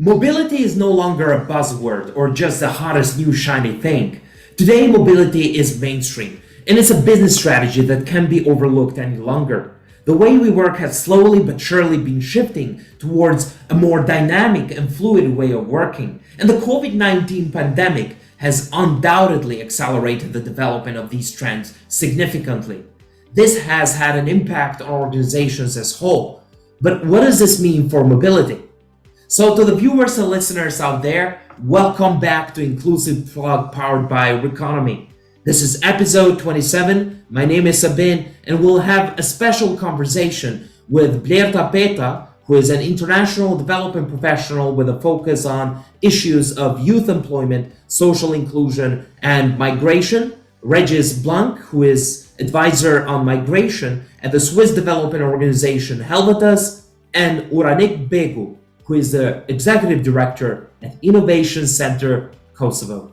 Mobility is no longer a buzzword or just the hottest new shiny thing. Today, mobility is mainstream, and it's a business strategy that can't be overlooked any longer. The way we work has slowly but surely been shifting towards a more dynamic and fluid way of working, and the COVID-19 pandemic has undoubtedly accelerated the development of these trends significantly. This has had an impact on organizations as whole. But what does this mean for mobility? So to the viewers and listeners out there, welcome back to Inclusive Plug powered by RECONOMY. This is episode 27. My name is Sabin, and we'll have a special conversation with Blerta Peta, who is an international development professional with a focus on issues of youth employment, social inclusion, and migration. Regis Blanc, who is advisor on migration at the Swiss development organization Helvetas, and Uranik Begu, who is the executive director at Innovation Center Kosovo.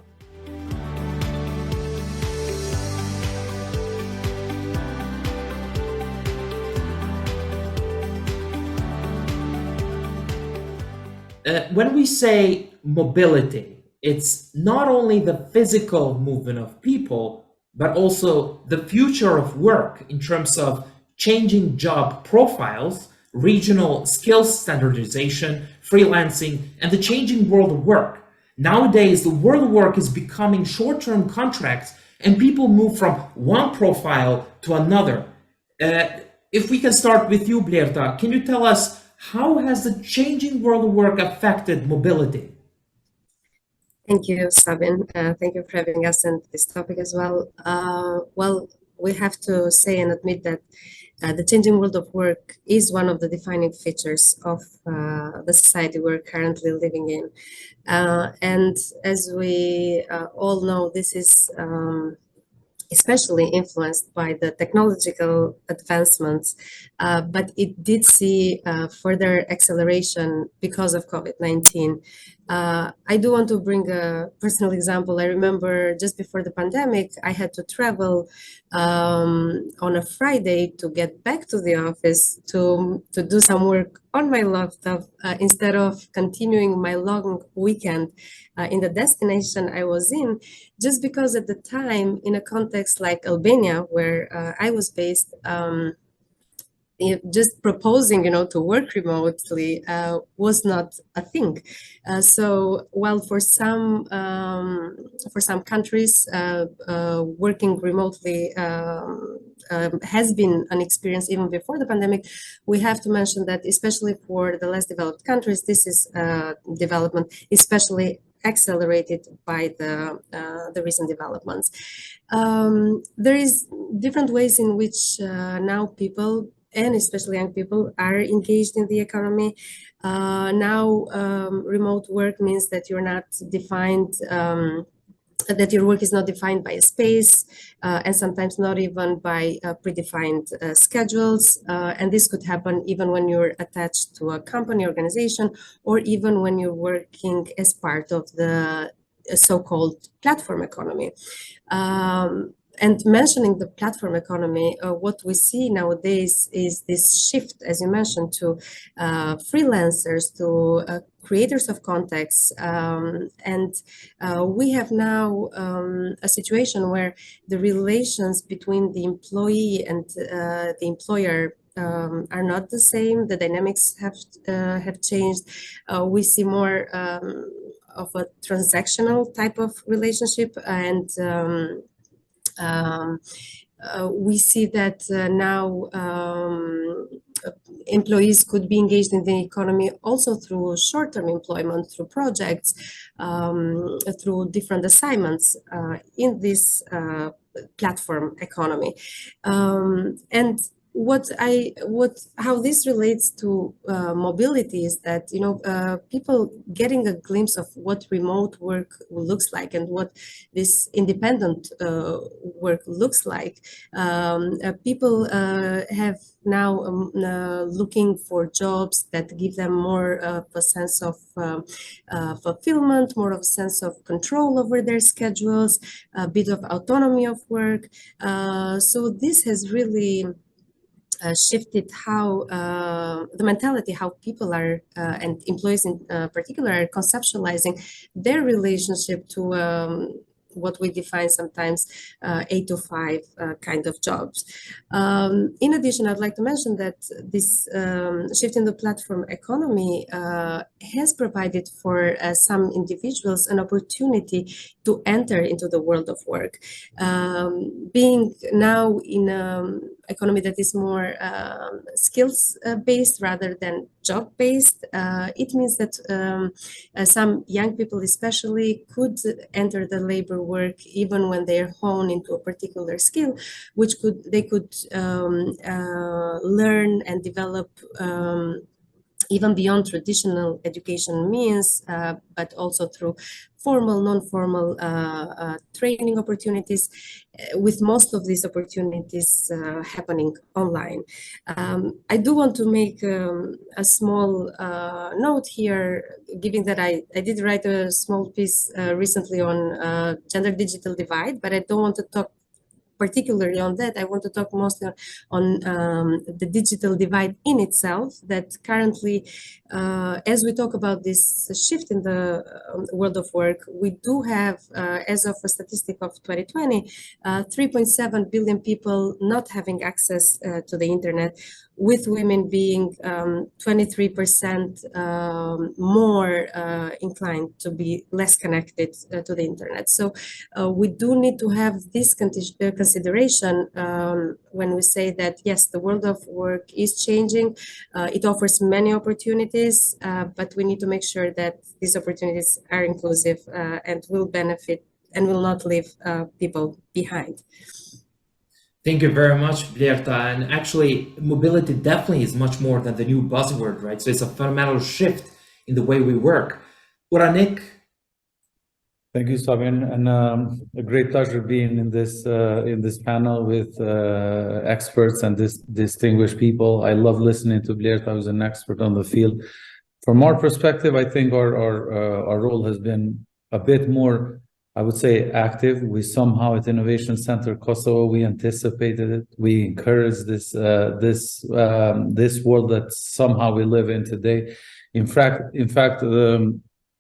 When we say mobility, it's not only the physical movement of people, but also the future of work in terms of changing job profiles, regional skills standardization, freelancing, and the changing world of work. Nowadays, the world of work is becoming short-term contracts and people move from one profile to another. If we can start with you, Blerta, can you tell us how has the changing world of work affected mobility? Thank you, Sabin. Thank you for having us on this topic as well. We have to say and admit that the changing world of work is one of the defining features of the society we're currently living in. And as we all know, this is especially influenced by the technological advancements, but it did see further acceleration because of COVID-19. I do want to bring a personal example. I remember just before the pandemic, I had to travel on a Friday to get back to the office to do some work on my laptop instead of continuing my long weekend in the destination I was in, just because at the time, in a context like Albania, where I was based, just proposing, to work remotely was not a thing. So while for some countries, working remotely has been an experience even before the pandemic, we have to mention that especially for the less developed countries, this is development, especially accelerated by the recent developments. There is different ways in which now people, and especially young people, are engaged in the economy. Now, remote work means that you're not defined, that your work is not defined by a space, and sometimes not even by predefined schedules. And this could happen even when you're attached to a company organization, or even when you're working as part of the so-called platform economy. And mentioning the platform economy, what we see nowadays is this shift, as you mentioned, to freelancers, to creators of contacts. And we have now a situation where the relations between the employee and the employer are not the same. The dynamics have changed. We see more of a transactional type of relationship, and we see that now employees could be engaged in the economy also through short-term employment, through projects, through different assignments in this platform economy. And how this relates to mobility is that people getting a glimpse of what remote work looks like and what this independent work looks like. People have now looking for jobs that give them more of a sense of fulfillment, more of a sense of control over their schedules, a bit of autonomy of work. So this has really shifted how the mentality, how people are and employees in particular are conceptualizing their relationship to what we define sometimes 8 to 5 kind of jobs. In addition, I'd like to mention that this shift in the platform economy has provided for some individuals an opportunity to enter into the world of work. Being now in an economy that is more skills based rather than job based, it means that some young people especially could enter the labor work even when they're honed into a particular skill, which they could learn and develop even beyond traditional education means, but also through formal, non-formal training opportunities, with most of these opportunities happening online. I do want to make a small note here, given that I did write a small piece recently on gender digital divide, but I don't want to talk particularly on that. I want to talk mostly on the digital divide in itself, that currently, as we talk about this shift in the world of work, we do have, as of a statistic of 2020, 3.7 billion people not having access to the internet, with women being 23% more inclined to be less connected to the internet. So we do need to have this consideration when we say that, yes, the world of work is changing. It offers many opportunities, but we need to make sure that these opportunities are inclusive and will benefit and will not leave people behind. Thank you very much, Blerta. And actually, mobility definitely is much more than the new buzzword, right? So it's a fundamental shift in the way we work. Uranik? Thank you, Sabin, and a great pleasure being in this panel with experts and distinguished people. I love listening to Blerta, who's an expert on the field. From our perspective, I think our role has been a bit more, I would say, active. We somehow at Innovation Center Kosovo, we anticipated it. We encouraged this world that somehow we live in today. In fact,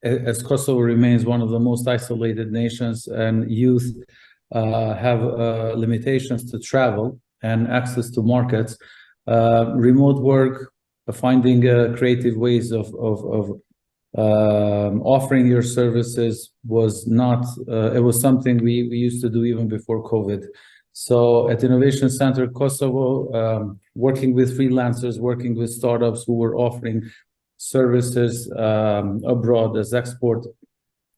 as Kosovo remains one of the most isolated nations, and youth have limitations to travel and access to markets, remote work, finding creative ways of offering your services was not, it was something we used to do even before COVID. So at Innovation Center Kosovo, working with freelancers, working with startups who were offering services abroad as export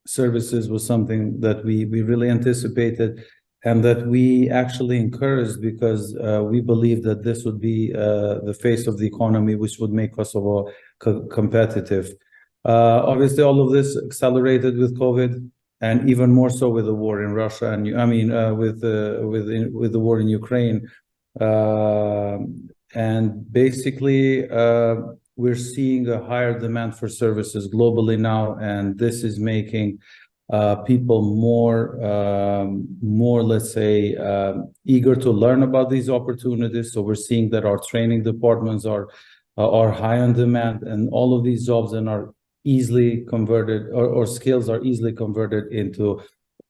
services was something that we really anticipated and that we actually encouraged, because we believe that this would be the face of the economy, which would make Kosovo competitive. Obviously, all of this accelerated with COVID, and even more so with the war in Russia, and with the war in Ukraine. And basically, we're seeing a higher demand for services globally now, and this is making people more, let's say, eager to learn about these opportunities. So we're seeing that our training departments are high on demand, and all of these jobs are easily converted, or skills are easily converted into,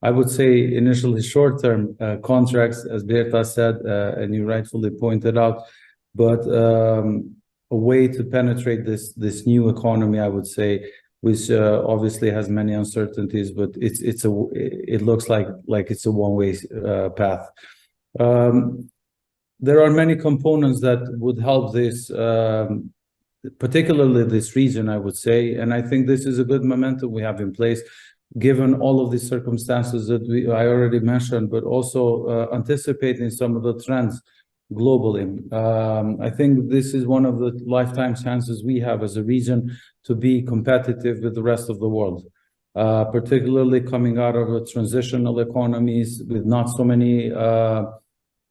I would say, initially short-term contracts, as Blerta said, and you rightfully pointed out, but a way to penetrate this new economy, I would say, which obviously has many uncertainties, but it looks like it's a one-way path. There are many components that would help this, particularly this region, I would say, and I think this is a good momentum we have in place, given all of the circumstances that I already mentioned, but also anticipating some of the trends globally. I think this is one of the lifetime chances we have as a region to be competitive with the rest of the world, particularly coming out of a transitional economies with not so many,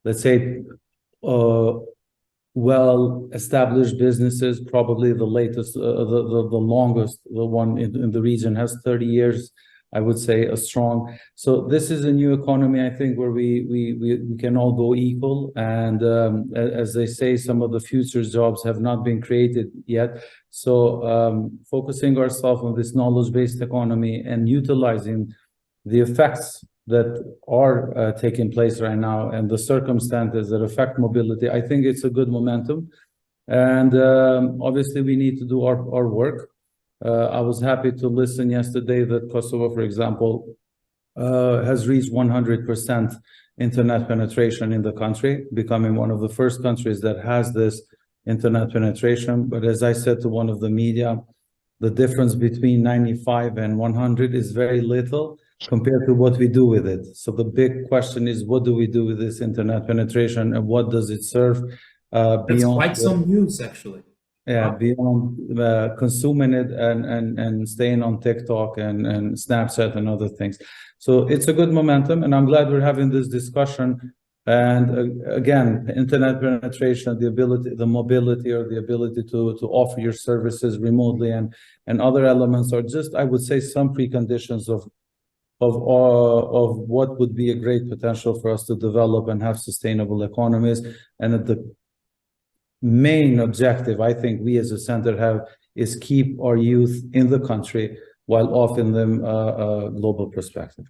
let's say, well-established businesses. Probably the latest, the longest, the one in the region has 30 years I would say, a strong. So this is a new economy, I think, where we can all go equal. And as they say, some of the future jobs have not been created yet. So focusing ourselves on this knowledge-based economy and utilizing the effects that are taking place right now and the circumstances that affect mobility, I think it's a good momentum. And obviously, we need to do our work. I was happy to listen yesterday that Kosovo, for example, has reached 100% internet penetration in the country, becoming one of the first countries that has this internet penetration. But as I said to one of the media, the difference between 95 and 100 is very little compared to what we do with it. So the big question is, what do we do with this internet penetration and what does it serve That's beyond quite some news, actually. yeah, Wow. beyond consuming it and staying on TikTok and Snapchat and other things. So it's a good momentum, and I'm glad we're having this discussion. And again, internet penetration, the mobility or the ability to offer your services remotely and other elements are just, I would say, some preconditions of what would be a great potential for us to develop and have sustainable economies. And the main objective I think we as a center have is keep our youth in the country while offering them a global perspective.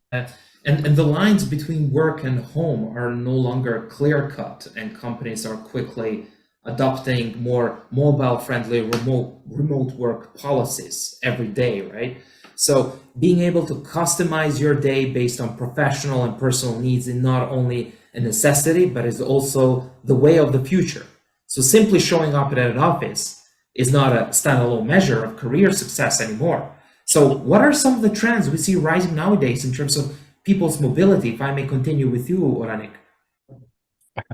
And the lines between work and home are no longer clear-cut, and companies are quickly adopting more mobile-friendly remote work policies every day, right? So being able to customize your day based on professional and personal needs is not only a necessity, but is also the way of the future. So simply showing up at an office is not a standalone measure of career success anymore. So what are some of the trends we see rising nowadays in terms of people's mobility? If I may continue with you, Uranik.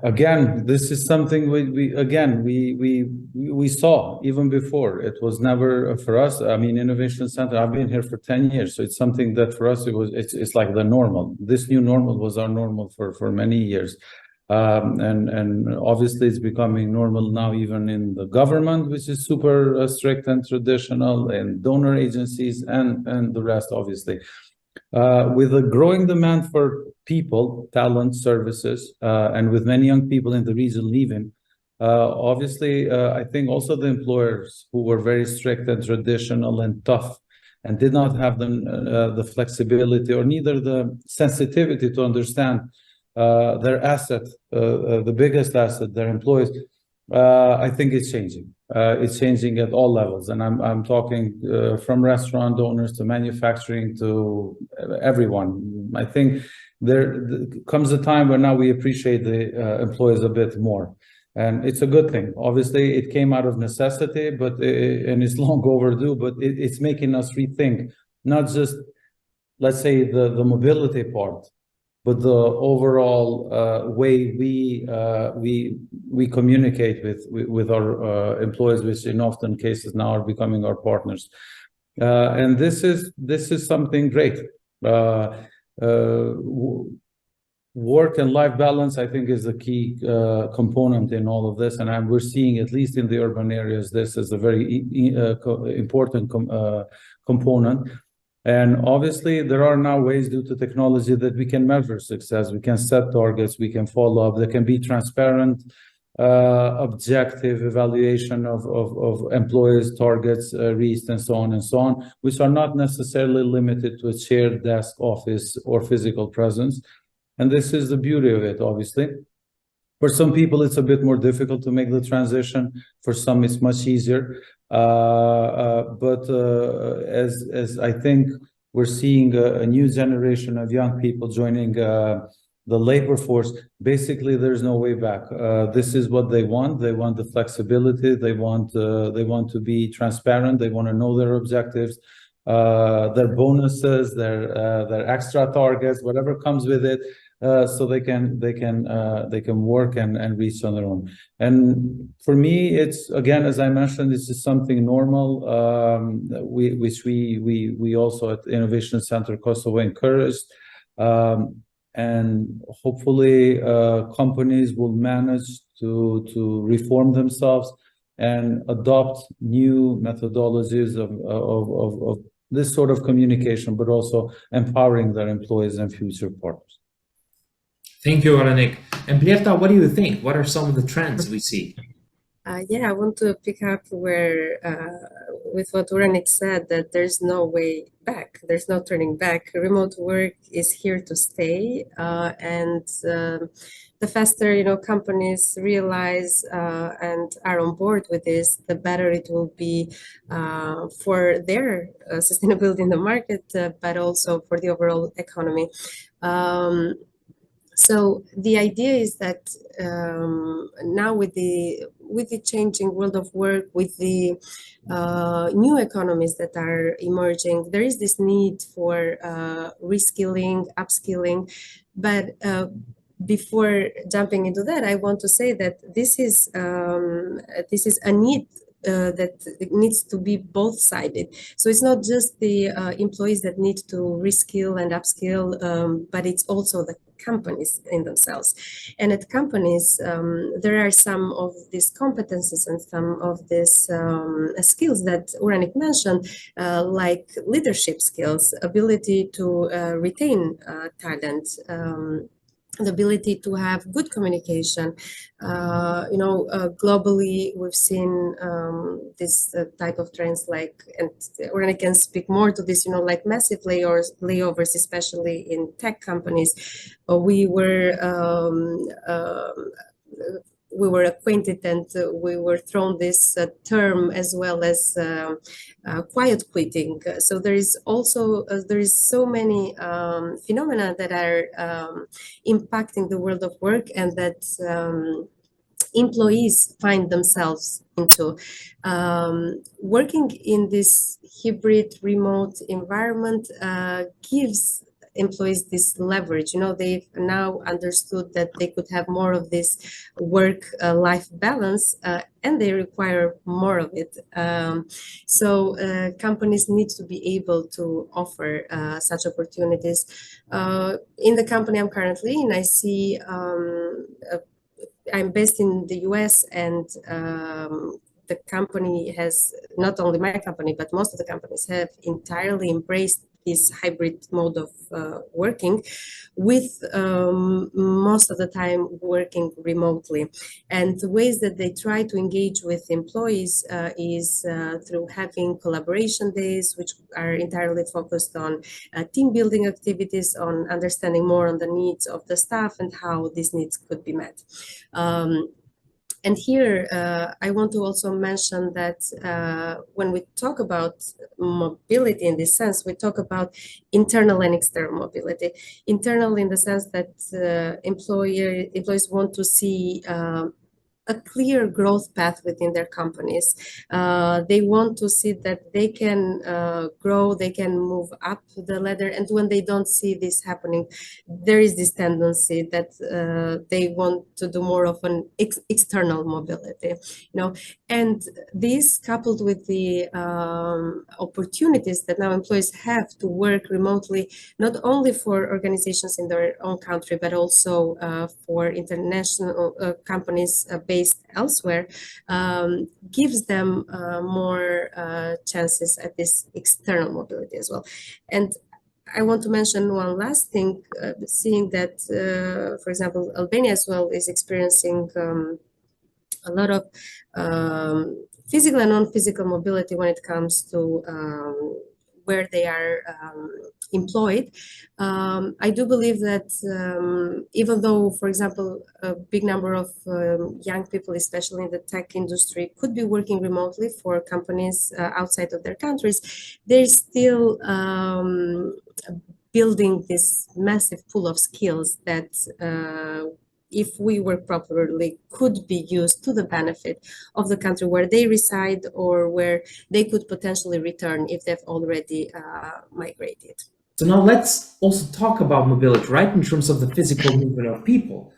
Again, this is something we saw even before. It was never for us. I mean, Innovation Center, I've been here for 10 years. So it's something that for us, it's like the normal. This new normal was our normal for many years. And obviously it's becoming normal now, even in the government, which is super strict and traditional, and donor agencies and the rest, obviously. With a growing demand for people, talent, services, and with many young people in the region leaving, obviously, I think also the employers who were very strict and traditional and tough and did not have the flexibility or neither the sensitivity to understand their asset, the biggest asset, their employees, I think it's changing. It's changing at all levels, and I'm talking from restaurant owners to manufacturing to everyone. I think there comes a time where now we appreciate the employees a bit more, and it's a good thing. Obviously, it came out of necessity, but and it's long overdue. But it's making us rethink not just, let's say, the mobility part, but the overall way we communicate with our employees, which in often cases now are becoming our partners, and this is something great. Work and life balance, I think, is a key component in all of this, and we're seeing, at least in the urban areas, this is a very important component. And obviously, there are now ways due to technology that we can measure success. We can set targets, we can follow up. There can be transparent, objective evaluation of employees' targets reached, and so on, which are not necessarily limited to a shared desk, office, or physical presence. And this is the beauty of it, obviously. For some people, it's a bit more difficult to make the transition. For some, it's much easier. But as I think we're seeing a new generation of young people joining the labor force, basically there's no way back. This is what they want. They want the flexibility. They want to be transparent. They want to know their objectives, their bonuses, their extra targets, whatever comes with it. So they can work and reach on their own. And for me, it's, again, as I mentioned, this is something normal, which we also at Innovation Center Kosovo encouraged, and hopefully companies will manage to reform themselves and adopt new methodologies of this sort of communication, but also empowering their employees and future partners. Thank you, Uranik. And Blerta, what do you think? What are some of the trends we see? Yeah, I want to pick up where with what Uranik said, that there's no way back. There's no turning back. Remote work is here to stay, and the faster companies realize and are on board with this, the better it will be for their sustainability in the market, but also for the overall economy. So the idea is that now with the changing world of work, with the new economies that are emerging, there is this need for reskilling, upskilling. But before jumping into that, I want to say that this is a need that needs to be both-sided. So it's not just the employees that need to reskill and upskill, but it's also the companies in themselves. And at companies, there are some of these competencies and some of these skills that Uranik mentioned, like leadership skills, ability to retain talent, the ability to have good communication. Globally, we've seen this type of trends, like, and Uranik can speak more to this, like massive layovers, especially in tech companies. We were acquainted and we were thrown this term as well as quiet quitting. So there is also so many phenomena that are impacting the world of work, and that employees find themselves into. Working in this hybrid remote environment gives employees this leverage. They've now understood that they could have more of this work-life balance, and they require more of it. So companies need to be able to offer such opportunities. In the company I'm currently in, I see I'm based in the US, and the company has, not only my company, but most of the companies have entirely embraced this hybrid mode of working, with most of the time working remotely. And the ways that they try to engage with employees is through having collaboration days, which are entirely focused on team building activities, on understanding more on the needs of the staff and how these needs could be met. And here, I want to also mention that when we talk about mobility in this sense, we talk about internal and external mobility. Internal in the sense that employees want to see a clear growth path within their companies. They want to see that they can grow, they can move up the ladder. And when they don't see this happening, there is this tendency that they want to do more of an external mobility, And this, coupled with the opportunities that now employees have to work remotely, not only for organizations in their own country, but also for international companies based elsewhere, gives them more chances at this external mobility as well. And I want to mention one last thing, seeing that, for example, Albania as well is experiencing a lot of physical and non-physical mobility when it comes to where they are employed. I do believe that even though, for example, a big number of young people, especially in the tech industry, could be working remotely for companies outside of their countries, they're still building this massive pool of skills that if we work properly, could be used to the benefit of the country where they reside, or where they could potentially return if they've already migrated. So now let's also talk about mobility, right, in terms of the physical movement of people.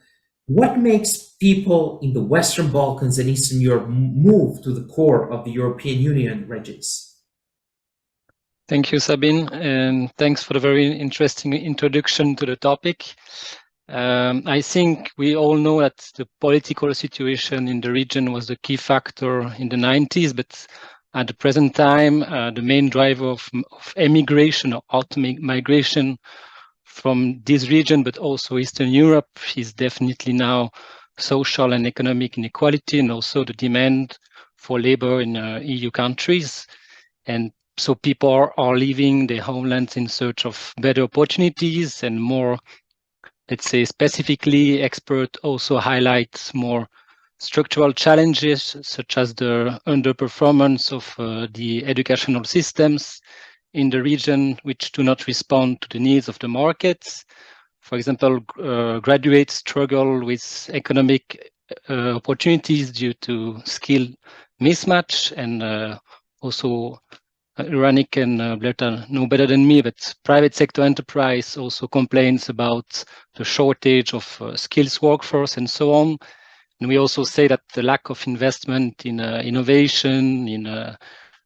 What makes people in the Western Balkans and Eastern Europe move to the core of the European Union, Regis? Thank you, Sabine, and thanks for the very interesting introduction to the topic. I think we all know that the political situation in the region was the key factor in the 90s, but at the present time, the main driver of emigration or migration from this region, but also Eastern Europe, is definitely now social and economic inequality, and also the demand for labor in EU countries. And so people are leaving their homelands in search of better opportunities and more, let's say, specifically, expert also highlights more structural challenges, such as the underperformance of the educational systems in the region, which do not respond to the needs of the markets. For example, graduates struggle with economic opportunities due to skill mismatch, and also Uranik and Blerta know better than me, but private sector enterprise also complains about the shortage of skills workforce and so on. And we also say that the lack of investment in innovation, in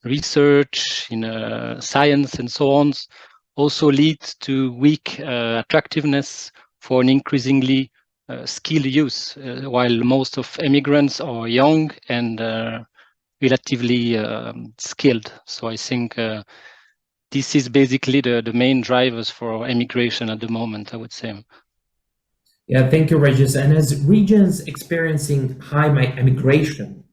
research, in science and so on also leads to weak attractiveness for an increasingly skilled youth, while most of immigrants are young and relatively skilled. So I think this is basically the main drivers for immigration at the moment, I would say. Yeah, thank you, Regis. And as regions experiencing high immigration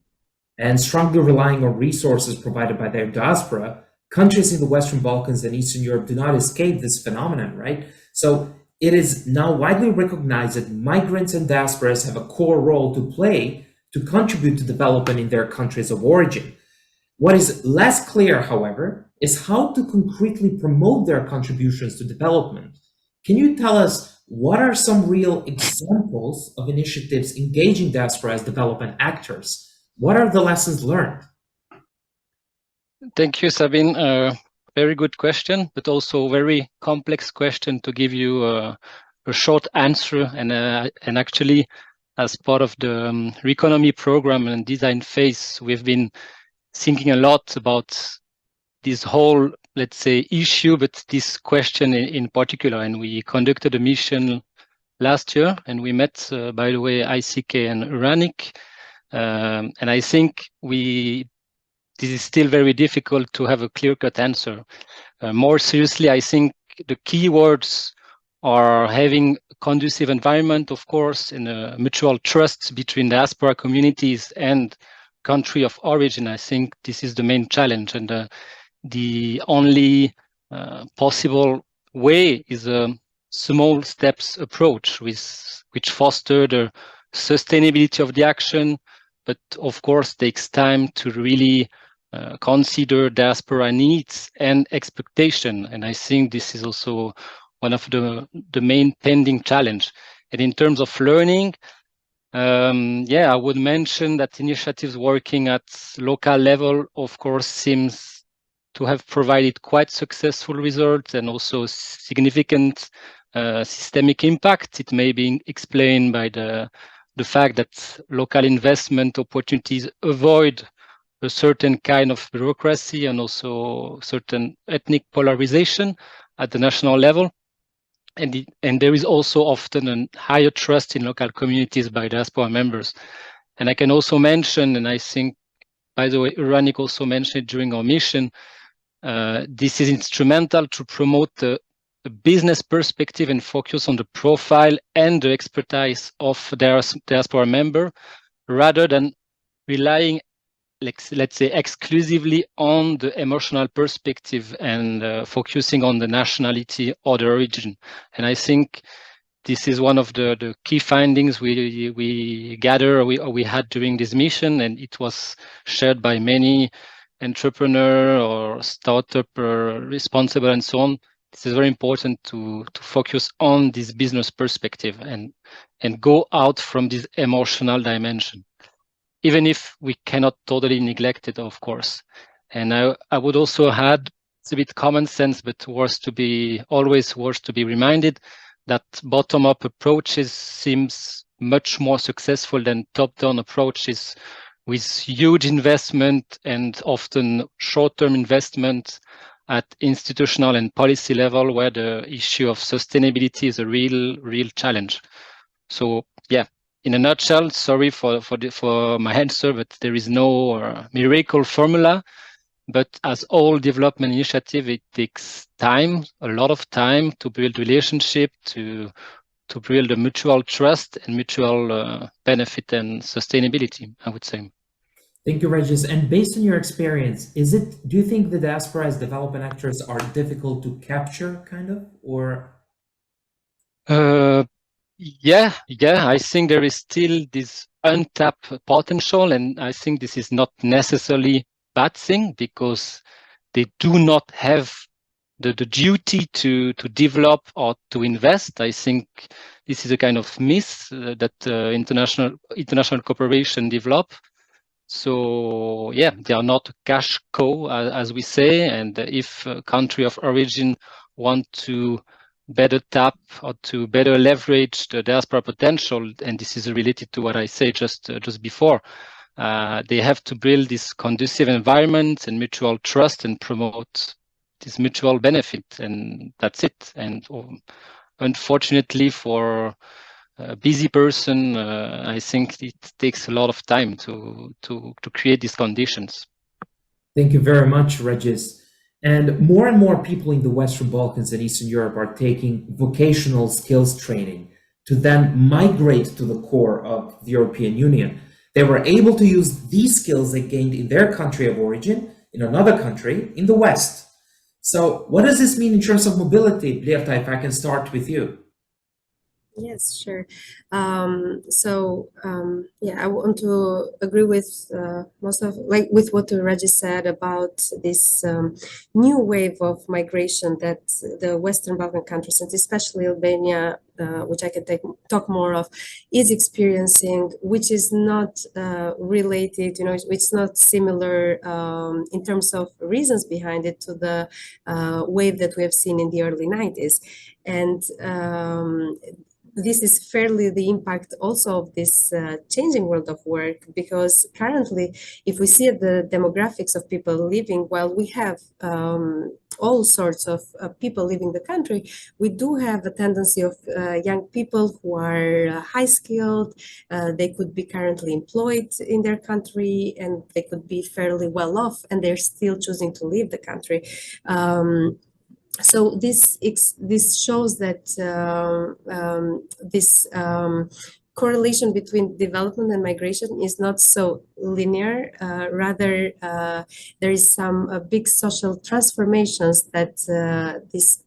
and strongly relying on resources provided by their diaspora, countries in the Western Balkans and Eastern Europe do not escape this phenomenon, right? So it is now widely recognized that migrants and diasporas have a core role to play to contribute to development in their countries of origin. What is less clear, however, is how to concretely promote their contributions to development. Can you tell us what are some real examples of initiatives engaging diaspora as development actors? What are the lessons learned? Thank you, Sabine. Very good question, but also very complex question to give you a short answer. And actually, as part of the RECONOMY program and design phase, we've been thinking a lot about this whole, let's say, issue, but this question in particular. And we conducted a mission last year, and we met, by the way, ICK and Uranik. And I think this is still very difficult to have a clear-cut answer. More seriously, I think the key words are having a conducive environment, of course, and a mutual trust between diaspora communities and country of origin. I think this is the main challenge, and the only possible way is a small steps approach, which foster the sustainability of the action, but of course takes time to really consider diaspora needs and expectation. And I think this is also one of the main pending challenge. And in terms of learning, I would mention that initiatives working at local level, of course, seems to have provided quite successful results and also significant systemic impact. It may be explained by the fact that local investment opportunities avoid a certain kind of bureaucracy and also certain ethnic polarization at the national level. And there is also often a higher trust in local communities by diaspora members. And I can also mention, and I think, by the way, Uranik also mentioned it during our mission, this is instrumental to promote the business perspective and focus on the profile and the expertise of their diaspora member, rather than relying, let's say, exclusively on the emotional perspective and focusing on the nationality or the origin. And I think this is one of the key findings we had during this mission, and it was shared by many entrepreneur or startup responsible and so on. This is very important to focus on this business perspective and go out from this emotional dimension, even if we cannot totally neglect it, of course. And I would also add, it's a bit common sense, but always worth to be reminded that bottom-up approaches seems much more successful than top-down approaches with huge investment and often short-term investment at institutional and policy level, where the issue of sustainability is a real challenge. So yeah, in a nutshell, sorry for my answer, but there is no miracle formula. But as all development initiative, it takes time, a lot of time to build relationship, to build a mutual trust and mutual benefit and sustainability, I would say. Thank you, Regis. And based on your experience, do you think the diaspora as development actors are difficult to capture, kind of, or? Yeah, I think there is still this untapped potential, and I think this is not necessarily bad thing because they do not have the duty to develop or to invest. I think this is a kind of myth that international cooperation develop. So yeah, they are not a cash cow, as we say. And if a country of origin want to better tap or to better leverage the diaspora potential, and this is related to what I said just before, they have to build this conducive environment and mutual trust and promote this mutual benefit, and that's it. And unfortunately for a busy person, I think it takes a lot of time to create these conditions. Thank you very much, Regis. And more people in the Western Balkans and Eastern Europe are taking vocational skills training to then migrate to the core of the European Union. They were able to use these skills they gained in their country of origin in another country in the West. So what does this mean in terms of mobility? Blerta, if I can start with you. Yes, sure. Yeah, I want to agree with with what Regis said about this new wave of migration that the Western Balkan countries, and especially Albania, which I can talk more of, is experiencing, which is not related, which is not similar in terms of reasons behind it to the wave that we have seen in the early 90s. And this is fairly the impact also of this changing world of work, because currently, if we see the demographics of people living, while we have all sorts of people leaving the country, we do have a tendency of young people who are high skilled. They could be currently employed in their country, and they could be fairly well off, and they're still choosing to leave the country. So this shows that this correlation between development and migration is not so linear. Rather, there is some big social transformations that these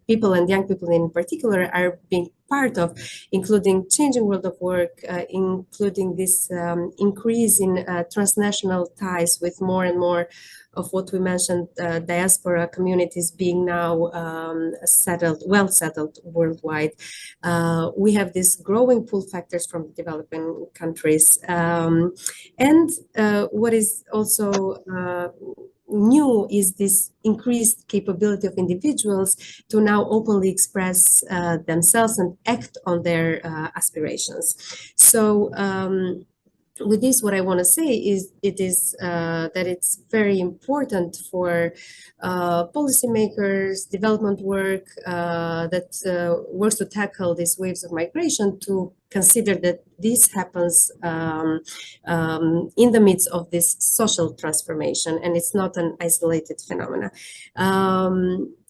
people, and young people in particular, are being part of, including changing world of work, including this increase in transnational ties with more and more of what we mentioned, diaspora communities being now well settled worldwide. We have these growing pull factors from developing countries. And what is also new is this increased capability of individuals to now openly express themselves and act on their aspirations. So with this, what I want to say is that it's very important for policymakers, development work that works to tackle these waves of migration, to consider that this happens in the midst of this social transformation, and it's not an isolated phenomena.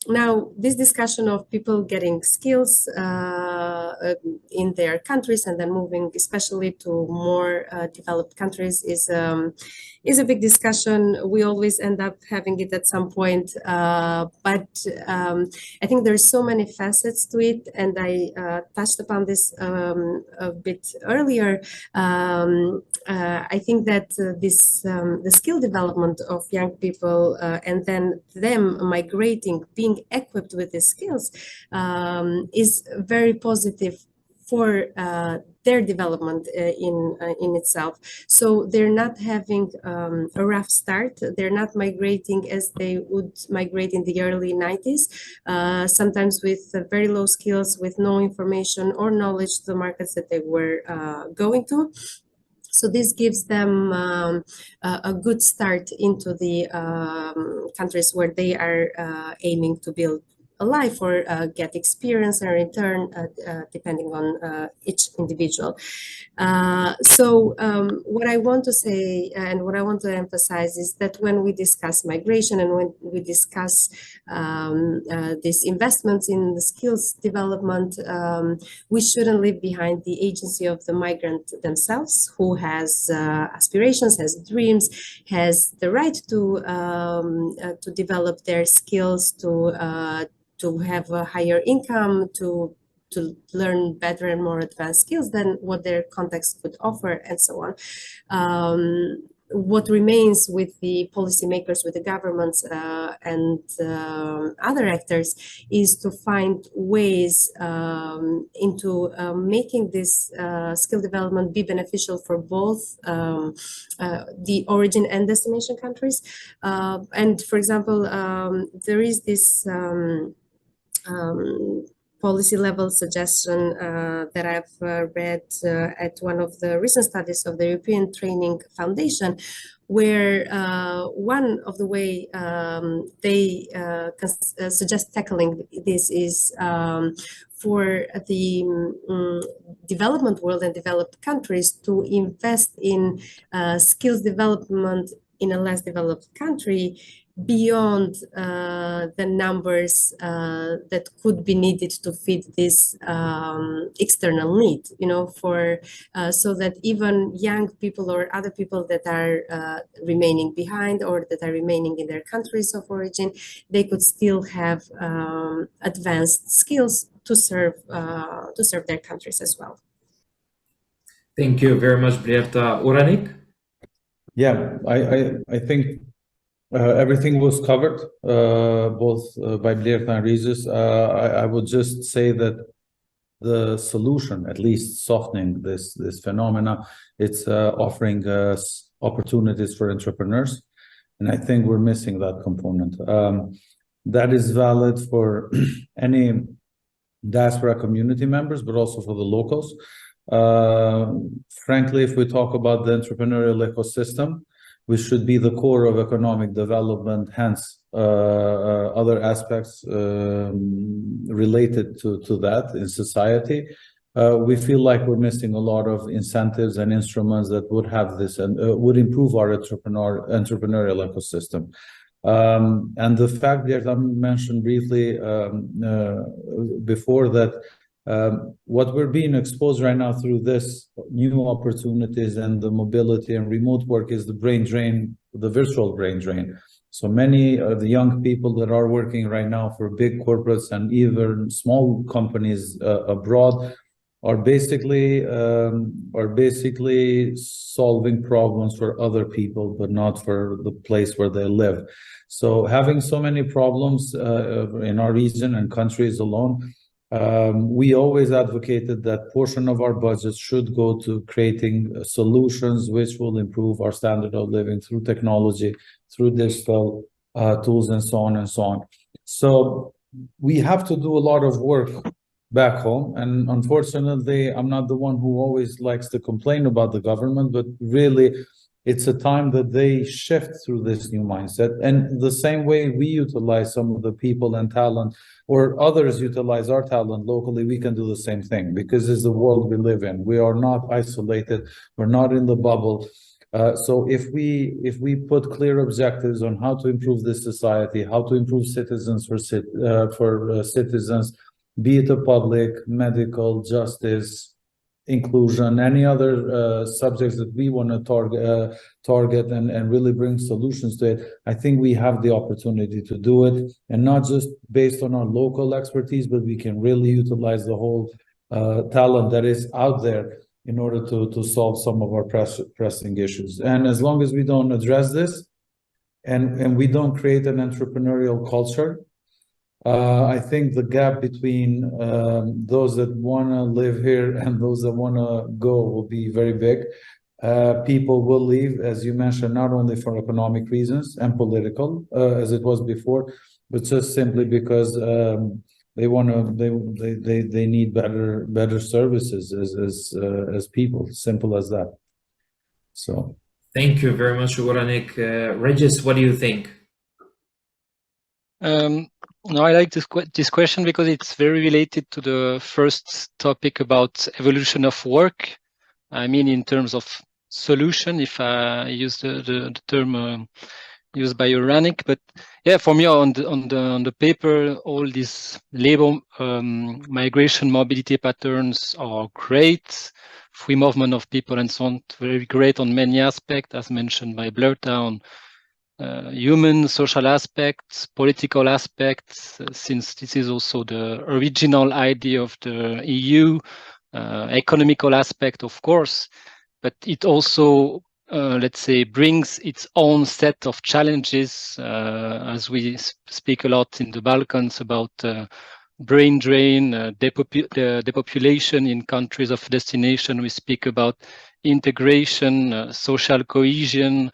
Now, this discussion of people getting skills in their countries and then moving, especially to more developed countries, is a big discussion. We always end up having it at some point, but I think there's so many facets to it, and I touched upon this a bit earlier. I think that the skill development of young people and then them migrating, being equipped with these skills, is very positive for their development in itself. So they're not having a rough start. They're not migrating as they would migrate in the early 90s, sometimes with very low skills, with no information or knowledge to the markets that they were going to. So this gives them a good start into the countries where they are aiming to build life or get experience and return depending on each individual. What I want to say and what I want to emphasize is that when we discuss migration and when we discuss these investments in the skills development, we shouldn't leave behind the agency of the migrant themselves, who has aspirations, has dreams, has the right to develop their skills, to have a higher income, to learn better and more advanced skills than what their context could offer, and so on. What remains with the policymakers, with the governments and other actors, is to find ways into making this skill development be beneficial for both the origin and destination countries. And for example, there is this policy level suggestion that I've read at one of the recent studies of the European Training Foundation, where one of the way they suggest tackling this is for the development world and developed countries to invest in skills development in a less developed country beyond the numbers that could be needed to fit this external need, for so that even young people or other people that are remaining behind or that are remaining in their countries of origin, they could still have advanced skills to serve their countries as well. Thank you very much, Blerta. Uranik? Yeah, I think everything was covered, both by Blerta and Regis. I would just say that the solution, at least softening this phenomena, it's offering us opportunities for entrepreneurs, and I think we're missing that component. That is valid for any diaspora community members, but also for the locals. Frankly, if we talk about the entrepreneurial ecosystem, which should be the core of economic development, hence other aspects related to that in society, we feel like we're missing a lot of incentives and instruments that would have this and would improve our entrepreneurial ecosystem. And the fact that I mentioned briefly before that what we're being exposed right now through this new opportunities and the mobility and remote work is the brain drain, the virtual brain drain. So many of the young people that are working right now for big corporates and even small companies abroad are basically solving problems for other people, but not for the place where they live. So having so many problems in our region and countries alone, we always advocated that portion of our budget should go to creating solutions which will improve our standard of living through technology, through digital tools, and so on and so on. So we have to do a lot of work back home, and unfortunately, I'm not the one who always likes to complain about the government, but really, it's a time that they shift through this new mindset. And the same way we utilize some of the people and talent, or others utilize our talent locally, we can do the same thing, because it's the world we live in. We are not isolated. We're not in the bubble. So if we put clear objectives on how to improve this society, how to improve citizens for citizens, be it a public, medical, justice, inclusion, any other subjects that we want to target and really bring solutions to it, I think we have the opportunity to do it, and not just based on our local expertise, but we can really utilize the whole talent that is out there in order to solve some of our pressing issues. And as long as we don't address this and we don't create an entrepreneurial culture, I think the gap between those that want to live here and those that want to go will be very big. People will leave, as you mentioned, not only for economic reasons and political, as it was before, but just simply because they need better services as people. Simple as that. So. Thank you very much, Uranik. Regis, what do you think? No, I like this question because it's very related to the first topic about evolution of work. I mean, in terms of solution, if I use the term used by Uranik, but yeah, for me on the paper, all these labor migration mobility patterns are great. Free movement of people and so on, very great on many aspects, as mentioned by Blerta, on human, social aspects, political aspects, since this is also the original idea of the EU, economical aspect, of course, but it also, let's say, brings its own set of challenges, as we speak a lot in the Balkans about brain drain, depopulation in countries of destination. We speak about integration, social cohesion,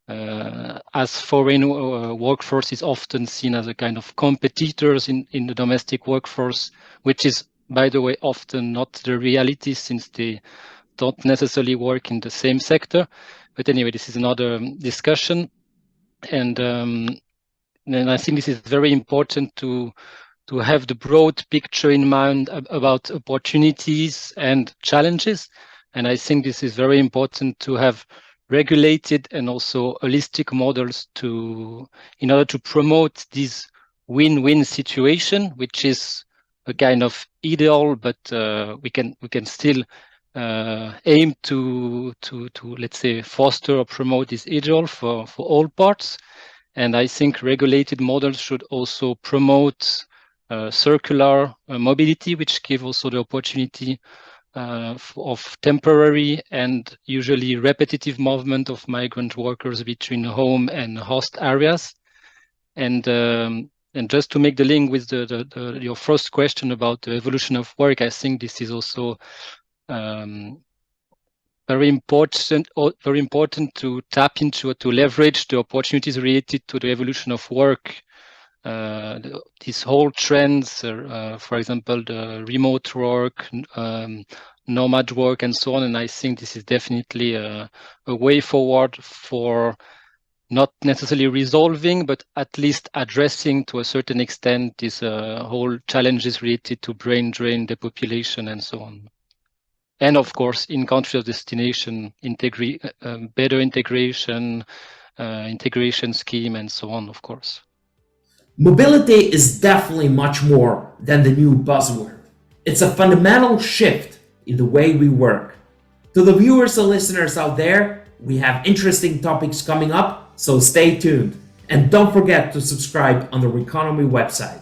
as foreign workforce is often seen as a kind of competitors in the domestic workforce, which is, by the way, often not the reality since they don't necessarily work in the same sector. But anyway, this is another discussion. And I think this is very important to have the broad picture in mind about opportunities and challenges. And I think this is very important to have regulated and also holistic models in order to promote this win-win situation, which is a kind of ideal, but we can still aim to let's say foster or promote this ideal for all parts. And I think regulated models should also promote circular mobility, which give also the opportunity of temporary and usually repetitive movement of migrant workers between home and host areas. And just to make the link with your first question about the evolution of work, I think this is also very important to tap into, to leverage the opportunities related to the evolution of work. These whole trends, for example, the remote work, nomad work, and so on. And I think this is definitely a way forward for not necessarily resolving, but at least addressing to a certain extent these whole challenges related to brain drain, depopulation, and so on. And of course, in countries of destination, better integration, integration scheme, and so on, of course. Mobility is definitely much more than the new buzzword. It's a fundamental shift in the way we work. To the viewers and listeners out there, we have interesting topics coming up, so stay tuned. And don't forget to subscribe on the RECONOMY website.